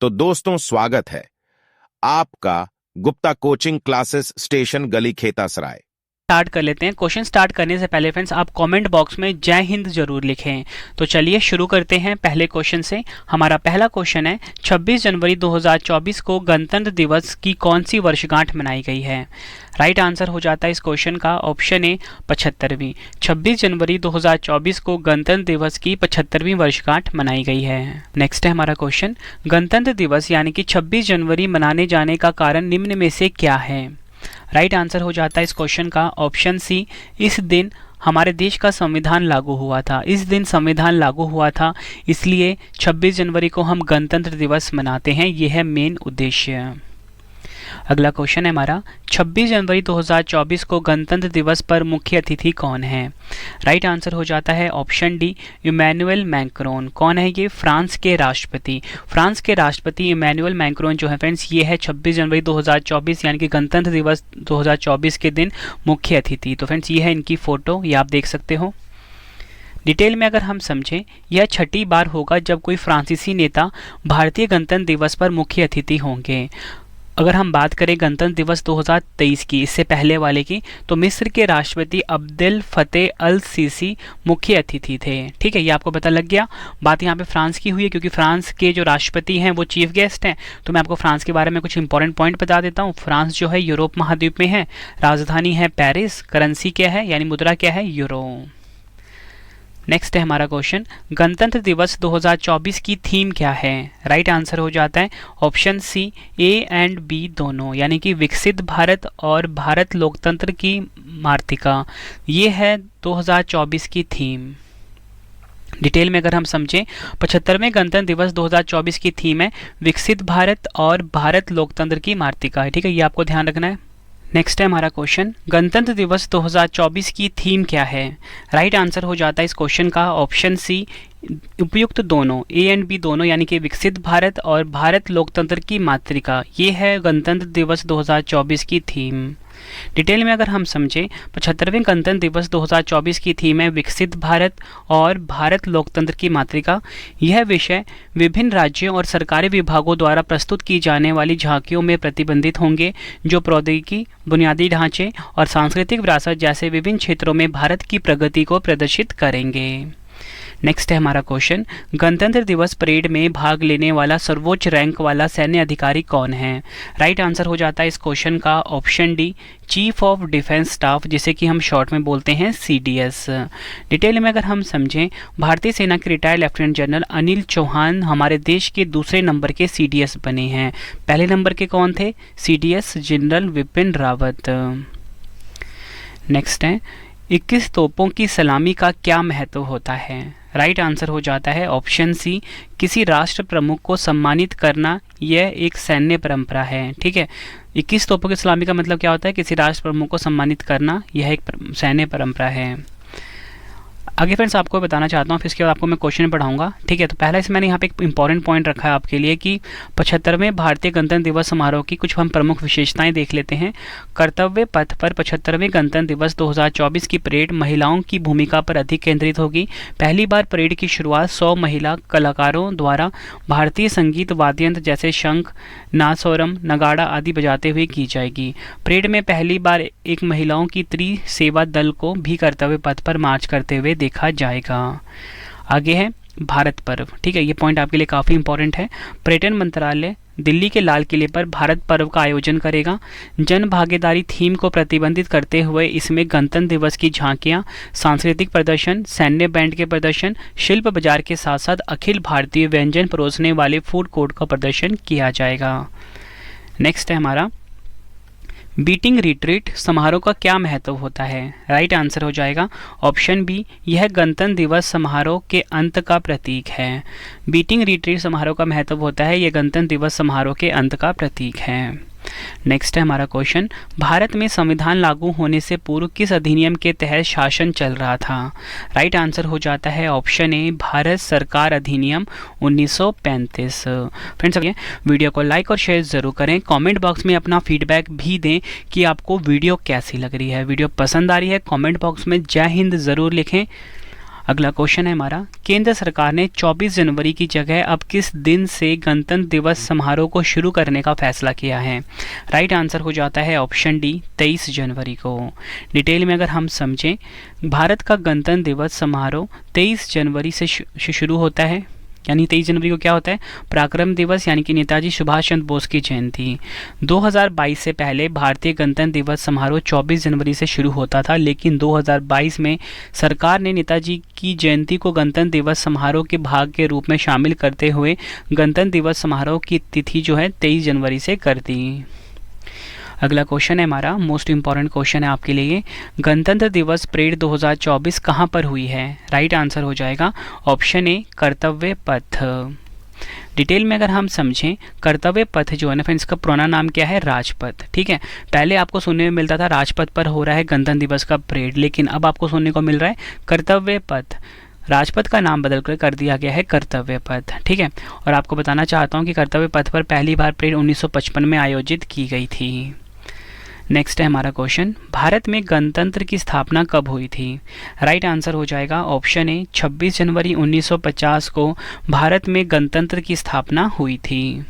तो दोस्तों स्वागत है आपका गुप्ता कोचिंग क्लासेस स्टेशन गली खेतासराय। स्टार्ट कर लेते हैं। क्वेश्चन स्टार्ट करने से पहले फ्रेंड्स आप कमेंट बॉक्स में जय हिंद जरूर लिखें। तो चलिए शुरू करते हैं पहले क्वेश्चन से। हमारा पहला क्वेश्चन है 26 जनवरी 2024 को गणतंत्र दिवस की कौन सी वर्षगांठ मनाई गई है। राइट आंसर हो जाता है इस क्वेश्चन का ऑप्शन ए 75वीं। 26 जनवरी 2024 को गणतंत्र दिवस की 75वीं वर्षगांठ मनाई गई है। नेक्स्ट है हमारा क्वेश्चन, गणतंत्र दिवस यानी कि 26 जनवरी मनाने जाने का कारण निम्न में से क्या है। राइट आंसर हो जाता है इस क्वेश्चन का ऑप्शन सी, इस दिन हमारे देश का संविधान लागू हुआ था। इस दिन संविधान लागू हुआ था, इसलिए 26 जनवरी को हम गणतंत्र दिवस मनाते हैं। यह है मेन उद्देश्य। अगला क्वेश्चन है हमारा 26 जनवरी 2024 को गणतंत्र दिवस पर मुख्य अतिथि कौन है। राइट आंसर हो जाता है ऑप्शन डी इमैनुअल मैक्रोन। कौन है ये? फ्रांस के राष्ट्रपति। फ्रांस के राष्ट्रपति इमैनुअल मैक्रोन जो है फ्रेंड्स, ये है 26 जनवरी 2024 यानी कि गणतंत्र दिवस 2024 के दिन मुख्य अतिथि। तो फ्रेंड्स ये है इनकी फोटो, ये आप देख सकते हो। डिटेल में अगर हम समझें, यह छठी बार होगा जब कोई फ्रांसीसी नेता भारतीय गणतंत्र दिवस पर मुख्य अतिथि होंगे। अगर हम बात करें गणतंत्र दिवस 2023 की, इससे पहले वाले की, तो मिस्र के राष्ट्रपति अब्देल फतेह अल सीसी मुख्य अतिथि थे। ठीक है, ये आपको पता लग गया। बात यहाँ पे फ्रांस की हुई है क्योंकि फ्रांस के जो राष्ट्रपति हैं वो चीफ गेस्ट हैं। तो मैं आपको फ्रांस के बारे में कुछ इंपॉर्टेंट पॉइंट बता देता हूँ। फ्रांस जो है यूरोप महाद्वीप में है, राजधानी है पेरिस, करेंसी क्या है यानी मुद्रा क्या है? यूरो। नेक्स्ट है हमारा क्वेश्चन, गणतंत्र दिवस 2024 की थीम क्या है। राइट आंसर हो जाता है option C A and B दोनों, यानी कि विकसित भारत और भारत लोकतंत्र की मातृका। ये है 2024 की थीम। डिटेल में अगर हम समझें, 75वें गणतंत्र दिवस 2024 की थीम है विकसित भारत और भारत लोकतंत्र की मातृका है। ठीक है, ये आपको ध्यान रखना है। नेक्स्ट है हमारा क्वेश्चन, गणतंत्र दिवस 2024 की थीम क्या है। राइट आंसर हो जाता है इस क्वेश्चन का ऑप्शन सी उपयुक्त दोनों, ए एंड बी दोनों, यानी कि विकसित भारत और भारत लोकतंत्र की मातृका। ये है गणतंत्र दिवस 2024 की थीम। डिटेल में अगर हम समझें, 75वें गणतंत्र दिवस 2024 की थीम है विकसित भारत और भारत लोकतंत्र की मातृका। यह विषय विभिन्न राज्यों और सरकारी विभागों द्वारा प्रस्तुत की जाने वाली झांकियों में प्रतिबंधित होंगे, जो प्रौद्योगिकी, बुनियादी ढांचे और सांस्कृतिक विरासत जैसे विभिन्न क्षेत्रों में भारत की प्रगति को प्रदर्शित करेंगे। नेक्स्ट है हमारा क्वेश्चन, गणतंत्र दिवस परेड में भाग लेने वाला सर्वोच्च रैंक वाला सैन्य अधिकारी कौन है। राइट आंसर हो जाता है इस क्वेश्चन का option D chief of defence staff, जिसे कि हम शॉर्ट में बोलते हैं सीडीएस। डिटेल में अगर हम समझें, भारतीय सेना के retired lieutenant general Anil Chauhan हमारे देश के दूसरे नंबर के सीडीएस बने हैं। पहले नंबर के कौन थे? CDS general Vipin Rawat. Next है 21 तोपों की सलामी का क्या महत्व होता है। राइट आंसर हो जाता है ऑप्शन सी किसी राष्ट्र प्रमुख को सम्मानित करना। यह एक सैन्य परंपरा है। ठीक है, 21 तोपों की सलामी का मतलब क्या होता है? किसी राष्ट्र प्रमुख को सम्मानित करना, यह एक सैन्य परंपरा है। आगे फ्रेंड्स आपको बताना चाहता हूँ, फिर इसके बाद आपको मैं क्वेश्चन पढ़ाऊंगा। ठीक है, तो पहला इसमें मैंने यहाँ पे एक इंपॉर्टेंट पॉइंट रखा है आपके लिए कि 75वें भारतीय गणतंत्र दिवस समारोह की कुछ हम प्रमुख विशेषताएं देख लेते हैं। कर्तव्य पथ पर 75वें गणतंत्र दिवस 2024 की परेड महिलाओं की भूमिका पर अधिक केंद्रित होगी। पहली बार परेड की शुरुआत 100 महिला कलाकारों द्वारा भारतीय संगीत वाद्य यंत्र जैसे शंख, नादस्वरम, नगाड़ा आदि बजाते हुए की जाएगी। परेड में पहली बार एक महिलाओं की त्रिसेवा दल को भी कर्तव्य पथ पर मार्च करते हुए देखा जाएगा। आगे है भारत पर्व। ठीक है, ये पॉइंट आपके लिए काफ़ी इंपॉर्टेंट है। पर्यटन मंत्रालय दिल्ली के लाल किले पर भारत पर्व का आयोजन करेगा। जन भागीदारी थीम को प्रतिबंधित करते हुए इसमें गणतंत्र दिवस की झांकियां, सांस्कृतिक प्रदर्शन, सैन्य बैंड के प्रदर्शन, शिल्प बाजार के साथ साथ अखिल भारतीय व्यंजन परोसने वाले फूड कोर्ट का प्रदर्शन किया जाएगा। नेक्स्ट है हमारा बीटिंग रिट्रीट समारोह का क्या महत्व होता है। राइट आंसर हो जाएगा ऑप्शन बी यह गणतंत्र दिवस समारोह के अंत का प्रतीक है। बीटिंग रिट्रीट समारोह का महत्व होता है, यह गणतंत्र दिवस समारोह के अंत का प्रतीक है। नेक्स्ट है हमारा क्वेश्चन, भारत में संविधान लागू होने से पूर्व किस अधिनियम के तहत शासन चल रहा था। राइट आंसर हो जाता है ऑप्शन ए भारत सरकार अधिनियम 1935। फ्रेंड्स वीडियो को लाइक और शेयर जरूर करें। कमेंट बॉक्स में अपना फीडबैक भी दें कि आपको वीडियो कैसी लग रही है। वीडियो पसंद आ रही है, कमेंट बॉक्स में जय हिंद ज़रूर लिखें। अगला क्वेश्चन है हमारा, केंद्र सरकार ने 24 जनवरी की जगह अब किस दिन से गणतंत्र दिवस समारोह को शुरू करने का फैसला किया है? राइट आंसर हो जाता है ऑप्शन डी 23 जनवरी को। डिटेल में अगर हम समझें, भारत का गणतंत्र दिवस समारोह 23 जनवरी से शुरू होता है, यानी 23 जनवरी को क्या होता है? पराक्रम दिवस, यानी कि सुभाष चंद्र बोस की जयंती। 2022 से पहले भारतीय गणतंत्र दिवस समारोह 24 जनवरी से शुरू होता था, लेकिन 2022 में सरकार ने नेताजी की जयंती को गणतंत्र दिवस समारोह के भाग के रूप में शामिल करते हुए गणतंत्र दिवस समारोह की तिथि जो है 23 जनवरी से कर दी। अगला क्वेश्चन है हमारा, मोस्ट इंपॉर्टेंट क्वेश्चन है आपके लिए, गणतंत्र दिवस परेड 2024 कहाँ पर हुई है? राइट आंसर हो जाएगा ऑप्शन ए कर्तव्य पथ। डिटेल में अगर हम समझें, कर्तव्य पथ जो है ना फ्रेंड्स, इसका पुराना नाम क्या है? राजपथ। ठीक है, पहले आपको सुनने में मिलता था राजपथ पर हो रहा है गणतंत्र दिवस का परेड, लेकिन अब आपको सुनने को मिल रहा है कर्तव्य पथ। राजपथ का नाम बदलकर कर दिया गया है कर्तव्य पथ। ठीक है, और आपको बताना चाहता हूँ कि कर्तव्य पथ पर पहली बार परेड 1955 में आयोजित की गई थी। नेक्स्ट है हमारा क्वेश्चन, भारत में गणतंत्र की स्थापना कब हुई थी? राइट आंसर हो जाएगा ऑप्शन ए 26 जनवरी 1950 को भारत में गणतंत्र की स्थापना हुई थी।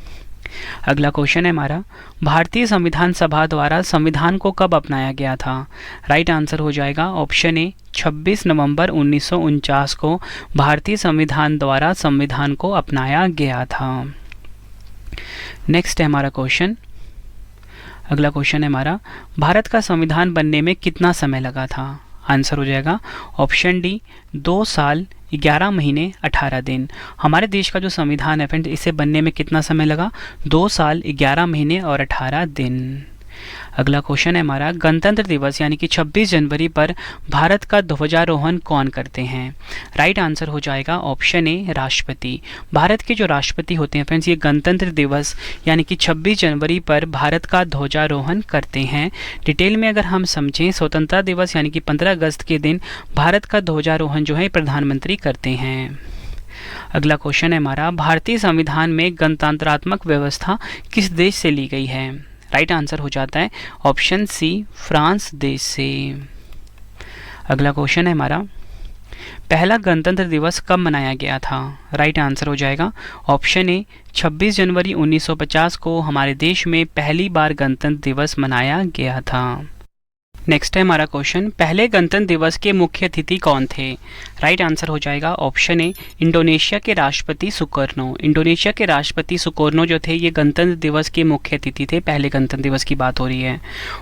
अगला क्वेश्चन है हमारा, भारतीय संविधान सभा द्वारा संविधान को कब अपनाया गया था? राइट आंसर हो जाएगा ऑप्शन ए 26 नवंबर 1949 को भारतीय संविधान द्वारा संविधान को अपनाया गया था। नेक्स्ट है हमारा क्वेश्चन, अगला क्वेश्चन है हमारा, भारत का संविधान बनने में कितना समय लगा था? आंसर हो जाएगा ऑप्शन डी 2 साल 11 महीने 18 दिन। हमारे देश का जो संविधान है फ्रेंड, इसे बनने में कितना समय लगा? 2 साल 11 महीने और 18 दिन। अगला क्वेश्चन है हमारा, गणतंत्र दिवस यानी कि 26 जनवरी पर भारत का ध्वजारोहण कौन करते हैं? राइट आंसर हो जाएगा ऑप्शन ए राष्ट्रपति। भारत के जो राष्ट्रपति होते हैं फ्रेंड्स, ये गणतंत्र दिवस यानी कि 26 जनवरी पर भारत का ध्वजारोहण करते हैं। डिटेल में अगर हम समझें, स्वतंत्रता दिवस यानी कि 15 अगस्त के दिन भारत का ध्वजारोहण जो है प्रधानमंत्री करते हैं। अगला क्वेश्चन है हमारा, भारतीय संविधान में गणतंत्रात्मक व्यवस्था किस देश से ली गई है? राइट आंसर हो जाता है ऑप्शन सी फ्रांस देश से। अगला क्वेश्चन है हमारा, पहला गणतंत्र दिवस कब मनाया गया था? राइट आंसर हो जाएगा ऑप्शन ए 26 जनवरी 1950 को हमारे देश में पहली बार गणतंत्र दिवस मनाया गया था। नेक्स्ट है हमारा क्वेश्चन, पहले गणतंत्र दिवस के मुख्य अतिथि कौन थे? राइट आंसर हो जाएगा ऑप्शन ए इंडोनेशिया के राष्ट्रपति सुकर्नो। इंडोनेशिया के राष्ट्रपति सुकर्नो जो थे, ये गणतंत्र दिवस के मुख्य अतिथि थे। पहले गणतंत्र दिवस की बात हो रही है।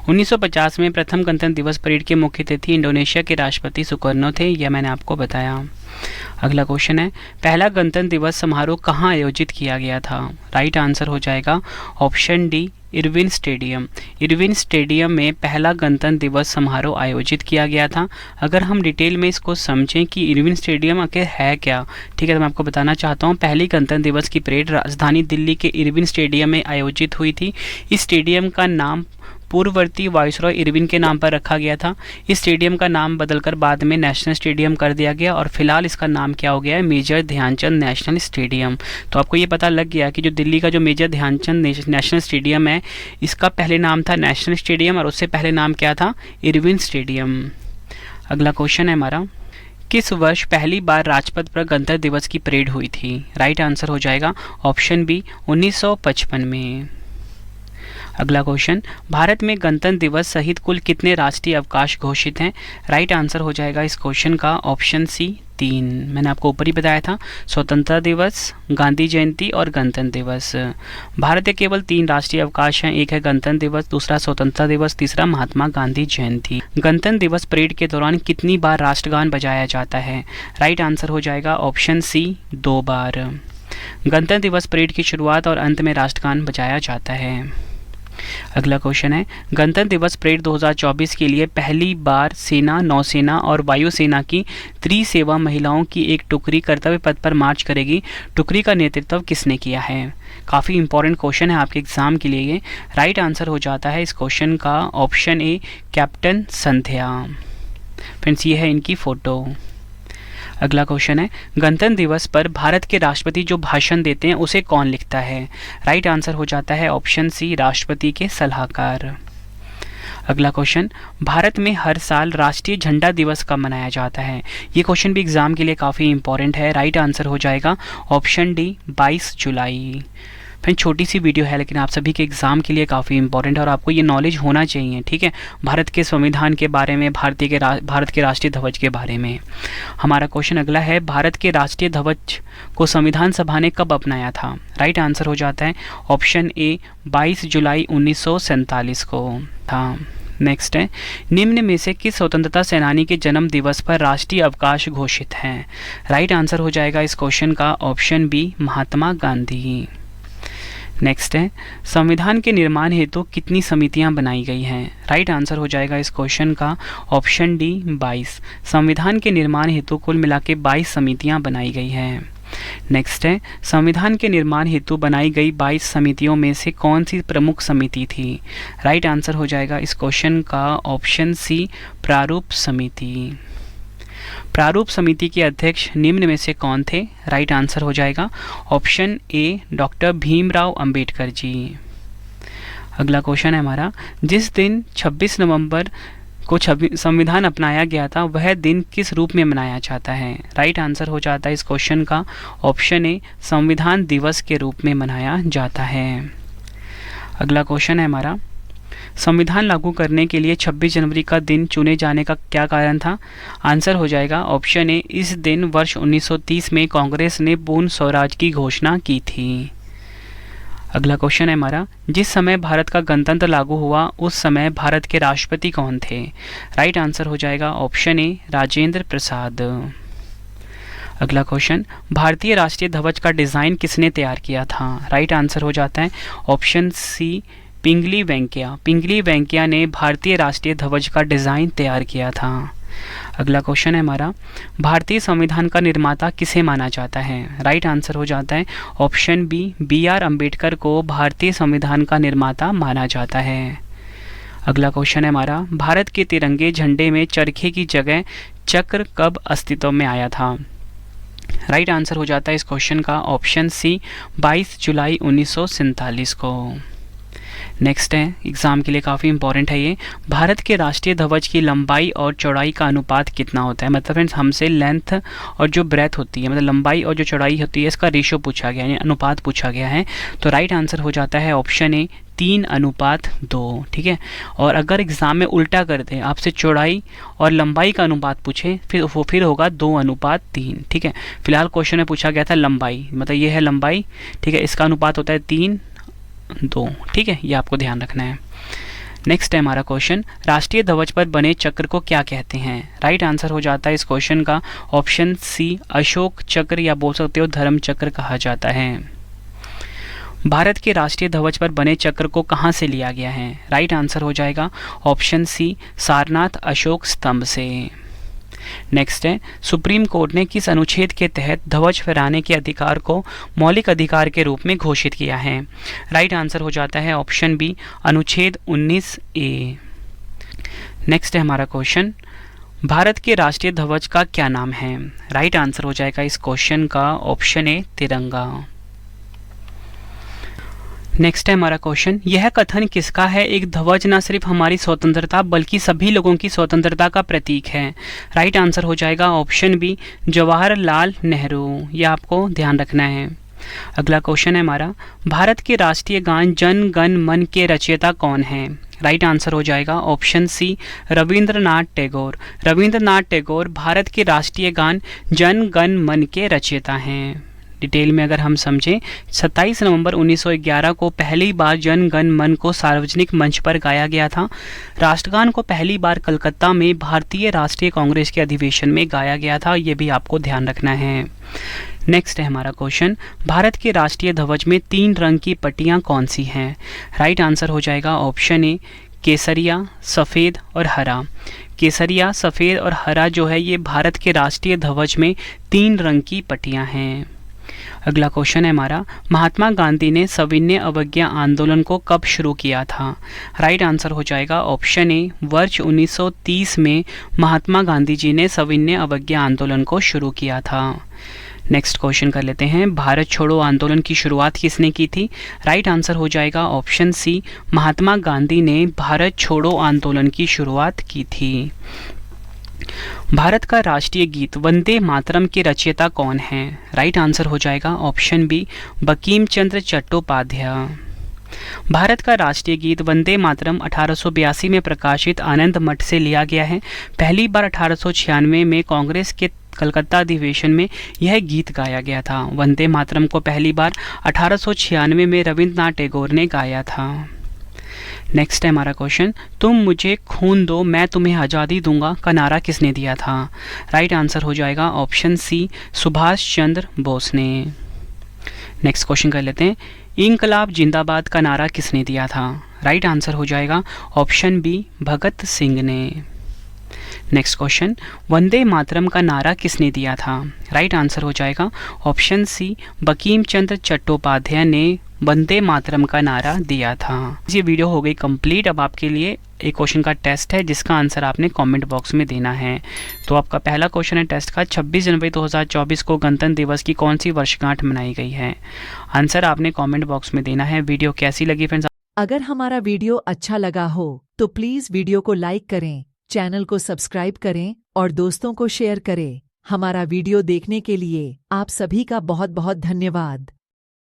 1950 में प्रथम गणतंत्र दिवस परेड के मुख्य अतिथि इंडोनेशिया के राष्ट्रपति सुकर्नो थे, यह मैंने आपको बताया। अगला क्वेश्चन है, पहला गणतंत्र दिवस समारोह कहाँ आयोजित किया गया था? राइट आंसर हो जाएगा option D Irwin stadium. Irwin stadium में पहला गणतंत्र दिवस समारोह आयोजित किया गया था। अगर हम डिटेल में इसको समझें कि इरविन स्टेडियम आखिर है क्या, ठीक है, तो मैं आपको बताना चाहता हूँ, पहली गणतंत्र दिवस की परेड राजधानी दिल्ली के इरविन स्टेडियम में आयोजित हुई थी। इस स्टेडियम का नाम पूर्ववर्ती वायसरॉय इरविन के नाम पर रखा गया था। इस स्टेडियम का नाम बदलकर बाद में नेशनल स्टेडियम कर दिया गया और फिलहाल इसका नाम क्या हो गया है? Major Dhyan Chand national stadium. तो आपको ये पता लग गया कि जो दिल्ली का जो मेजर ध्यानचंद नेशनल स्टेडियम है, इसका पहले नाम था नेशनल स्टेडियम और उससे पहले नाम क्या था? Irwin stadium. अगला क्वेश्चन है हमारा, किस वर्ष पहली बार राजपथ पर गणतंत्र दिवस की परेड हुई थी? राइट आंसर हो जाएगा ऑप्शन बी 1955 में। अगला क्वेश्चन, भारत में गणतंत्र दिवस सहित कुल कितने राष्ट्रीय अवकाश घोषित हैं? राइट आंसर हो जाएगा इस क्वेश्चन का ऑप्शन सी 3। मैंने आपको ऊपर ही बताया था, स्वतंत्रता दिवस, गांधी जयंती और गणतंत्र दिवस। भारत के केवल 3 राष्ट्रीय अवकाश हैं, एक है गणतंत्र दिवस, दूसरा स्वतंत्रता दिवस, तीसरा महात्मा गांधी जयंती। गणतंत्र दिवस परेड के दौरान कितनी बार राष्ट्रगान बजाया जाता है? राइट आंसर हो जाएगा ऑप्शन सी 2 बार। गणतंत्र दिवस परेड की शुरुआत और अंत में राष्ट्रगान बजाया जाता है। अगला क्वेश्चन है, गणतंत्र दिवस परेड 2024 के लिए पहली बार सेना, नौसेना और वायुसेना की त्रिसेवा महिलाओं की एक टुकड़ी कर्तव्य पथ पर मार्च करेगी। टुकड़ी का नेतृत्व किसने किया है? काफ़ी इंपॉर्टेंट क्वेश्चन है आपके एग्जाम के लिए ये। राइट आंसर हो जाता है इस क्वेश्चन का option a captain Sandhya. Friends, ये है इनकी फ़ोटो। अगला क्वेश्चन है, गणतंत्र दिवस पर भारत के राष्ट्रपति जो भाषण देते हैं उसे कौन लिखता है? राइट आंसर हो जाता है ऑप्शन सी राष्ट्रपति के सलाहकार। अगला क्वेश्चन, भारत में हर साल राष्ट्रीय झंडा दिवस कब मनाया जाता है? ये क्वेश्चन भी एग्जाम के लिए काफ़ी इंपॉर्टेंट है। राइट आंसर हो जाएगा ऑप्शन डी 22 जुलाई। फिर छोटी सी वीडियो है लेकिन आप सभी के एग्जाम के लिए काफ़ी इंपॉर्टेंट है और आपको ये नॉलेज होना चाहिए, ठीक है। भारत के संविधान के बारे में, भारत के राष्ट्रीय ध्वज के बारे में। हमारा क्वेश्चन अगला है, भारत के राष्ट्रीय ध्वज को संविधान सभा ने कब अपनाया था? राइट आंसर हो जाता है ऑप्शन ए 22 जुलाई 1947 को था। नेक्स्ट है, निम्न में से किस स्वतंत्रता सेनानी के जन्म दिवस पर राष्ट्रीय अवकाश घोषित है? राइट आंसर हो जाएगा इस क्वेश्चन का option B Mahatma Gandhi. Next है, संविधान के निर्माण हेतु कितनी समितियां बनाई गई हैं? राइट आंसर हो जाएगा इस क्वेश्चन का ऑप्शन डी 22। संविधान के निर्माण हेतु कुल मिला के 22 समितियां बनाई गई हैं। नेक्स्ट है, संविधान के निर्माण हेतु बनाई गई 22 समितियों में से कौन सी प्रमुख समिति थी? राइट आंसर हो जाएगा इस क्वेश्चन का ऑप्शन सी प्रारूप समिति। प्रारूप समिति के अध्यक्ष निम्न में से कौन थे? राइट आंसर हो जाएगा option A doctor Bhimrao Ambedkar ji. अगला क्वेश्चन है हमारा, जिस दिन 26 नवंबर को संविधान अपनाया गया था वह दिन किस रूप में मनाया जाता है? राइट आंसर हो जाता है इस क्वेश्चन का ऑप्शन ए संविधान दिवस के रूप में मनाया जाता है। अगला क्वेश्चन है हमारा, संविधान लागू करने के लिए 26 जनवरी का दिन चुने जाने का क्या कारण था? आंसर हो जाएगा ऑप्शन ए इस दिन वर्ष 1930 में कांग्रेस ने पूर्ण स्वराज की घोषणा की थी। अगला क्वेश्चन है हमारा, जिस समय भारत का गणतंत्र लागू हुआ उस समय भारत के राष्ट्रपति कौन थे? राइट आंसर हो जाएगा ऑप्शन ए राजेंद्र प्रसाद। अगला क्वेश्चन, भारतीय राष्ट्रीय ध्वज का डिज़ाइन किसने तैयार किया था? राइट आंसर हो जाता है ऑप्शन सी पिंगली वेंकैया। पिंगली वेंकैया ने भारतीय राष्ट्रीय ध्वज का डिज़ाइन तैयार किया था। अगला क्वेश्चन है हमारा, भारतीय संविधान का निर्माता किसे माना जाता है? राइट आंसर हो जाता है ऑप्शन बी आर अम्बेडकर को भारतीय संविधान का निर्माता माना जाता है। अगला क्वेश्चन है हमारा, भारत के तिरंगे झंडे में चरखे की जगह चक्र कब अस्तित्व में आया था? राइट आंसर हो जाता है इस क्वेश्चन का ऑप्शन सी 22 जुलाई 1947 को। नेक्स्ट है, एग्जाम के लिए काफ़ी इंपॉर्टेंट है ये, भारत के राष्ट्रीय ध्वज की लंबाई और चौड़ाई का अनुपात कितना होता है? मतलब फ्रेंड्स हमसे लेंथ और जो ब्रेथ होती है, मतलब लंबाई और जो चौड़ाई होती है, इसका रेशियो पूछा गया है, यानी अनुपात पूछा गया है। तो राइट आंसर हो जाता है ऑप्शन ए 3:2, ठीक है। और अगर एग्जाम में उल्टा कर दें, आपसे चौड़ाई और लंबाई का अनुपात पूछे, फिर होगा 2:3, ठीक है। फिलहाल क्वेश्चन में पूछा गया था लंबाई, मतलब ये है लंबाई, ठीक है, इसका अनुपात होता है 3:2, ठीक है, ये आपको ध्यान रखना है। नेक्स्ट है हमारा क्वेश्चन, राष्ट्रीय ध्वज पर बने चक्र को क्या कहते हैं? राइट आंसर हो जाता है इस क्वेश्चन का ऑप्शन सी अशोक चक्र, या बोल सकते हो धर्म चक्र कहा जाता है। भारत के राष्ट्रीय ध्वज पर बने चक्र को कहाँ से लिया गया है? राइट आंसर हो जाएगा ऑप्शन सी सारनाथ अशोक स्तंभ से। नेक्स्ट है, सुप्रीम कोर्ट ने किस अनुच्छेद के तहत ध्वज फहराने के अधिकार को मौलिक अधिकार के रूप में घोषित किया है? राइट आंसर हो जाता है ऑप्शन बी अनुच्छेद 19A। नेक्स्ट है हमारा क्वेश्चन, भारत के राष्ट्रीय ध्वज का क्या नाम है? राइट आंसर हो जाएगा इस क्वेश्चन का ऑप्शन ए तिरंगा। नेक्स्ट है हमारा क्वेश्चन, यह कथन किसका है? एक ध्वज न सिर्फ हमारी स्वतंत्रता बल्कि सभी लोगों की स्वतंत्रता का प्रतीक है। राइट आंसर हो जाएगा ऑप्शन बी जवाहरलाल नेहरू, यह आपको ध्यान रखना है। अगला क्वेश्चन है हमारा, भारत के राष्ट्रीय गान जन गण मन के रचयिता कौन है? राइट आंसर हो जाएगा ऑप्शन सी रविंद्रनाथ टैगोर। रविंद्रनाथ टैगोर भारत के राष्ट्रीय गान जन गण मन के रचयिता हैं। डिटेल में अगर हम समझें, 27 नवंबर 1911 को पहली बार जन गण मन को सार्वजनिक मंच पर गाया गया था। राष्ट्रगान को पहली बार कलकत्ता में भारतीय राष्ट्रीय कांग्रेस के अधिवेशन में गाया गया था, ये भी आपको ध्यान रखना है। नेक्स्ट है हमारा क्वेश्चन, भारत के राष्ट्रीय ध्वज में 3 रंग की पट्टियाँ कौन सी हैं? राइट आंसर हो जाएगा ऑप्शन ए केसरिया, सफ़ेद और हरा। केसरिया, सफ़ेद और हरा जो है ये भारत के राष्ट्रीय ध्वज में 3 रंग की पट्टियाँ हैं। अगला क्वेश्चन है हमारा, महात्मा गांधी ने सविनय अवज्ञा आंदोलन को कब शुरू किया था? राइट आंसर हो जाएगा ऑप्शन ए वर्ष 1930 में महात्मा गांधी जी ने सविनय अवज्ञा आंदोलन को शुरू किया था। नेक्स्ट क्वेश्चन कर लेते हैं, भारत छोड़ो आंदोलन की शुरुआत किसने की थी? राइट आंसर हो जाएगा ऑप्शन सी, महात्मा गांधी ने भारत छोड़ो आंदोलन की शुरुआत की थी। भारत का राष्ट्रीय गीत वंदे मातरम के रचयिता कौन हैं? राइट आंसर हो जाएगा ऑप्शन बी, बंकिम चंद्र चट्टोपाध्याय। भारत का राष्ट्रीय गीत वंदे मातरम 1882 में प्रकाशित आनंद मठ से लिया गया है। पहली बार 1896 में कांग्रेस के कलकत्ता अधिवेशन में यह गीत गाया गया था। वंदे मातरम को पहली बार 1896 में रविंद्रनाथ टैगोर ने गाया था। नेक्स्ट है हमारा क्वेश्चन, तुम मुझे खून दो मैं तुम्हें आज़ादी दूंगा का नारा किसने दिया था? राइट आंसर हो जाएगा ऑप्शन सी, सुभाष चंद्र बोस ने। नेक्स्ट क्वेश्चन कर लेते हैं, इंकलाब जिंदाबाद का नारा किसने दिया था? राइट आंसर हो जाएगा ऑप्शन बी, भगत सिंह ने। नेक्स्ट क्वेश्चन, वंदे मातरम का नारा किसने दिया था? राइट आंसर हो जाएगा ऑप्शन सी, बंकिम चंद्र चट्टोपाध्याय ने वंदे मातरम का नारा दिया था। ये वीडियो हो गई कंप्लीट। अब आपके लिए एक क्वेश्चन का टेस्ट है जिसका आंसर आपने कमेंट बॉक्स में देना है। तो आपका पहला क्वेश्चन है टेस्ट का, 26 जनवरी 2024 को गणतंत्र दिवस की कौन सी वर्षगांठ मनाई गई है? आंसर आपने कमेंट बॉक्स में देना है। वीडियो कैसी लगी फ्रेंड्स? अगर हमारा वीडियो अच्छा लगा हो तो प्लीज़ वीडियो को लाइक करें, चैनल को सब्सक्राइब करें और दोस्तों को शेयर करें। हमारा वीडियो देखने के लिए आप सभी का बहुत बहुत धन्यवाद।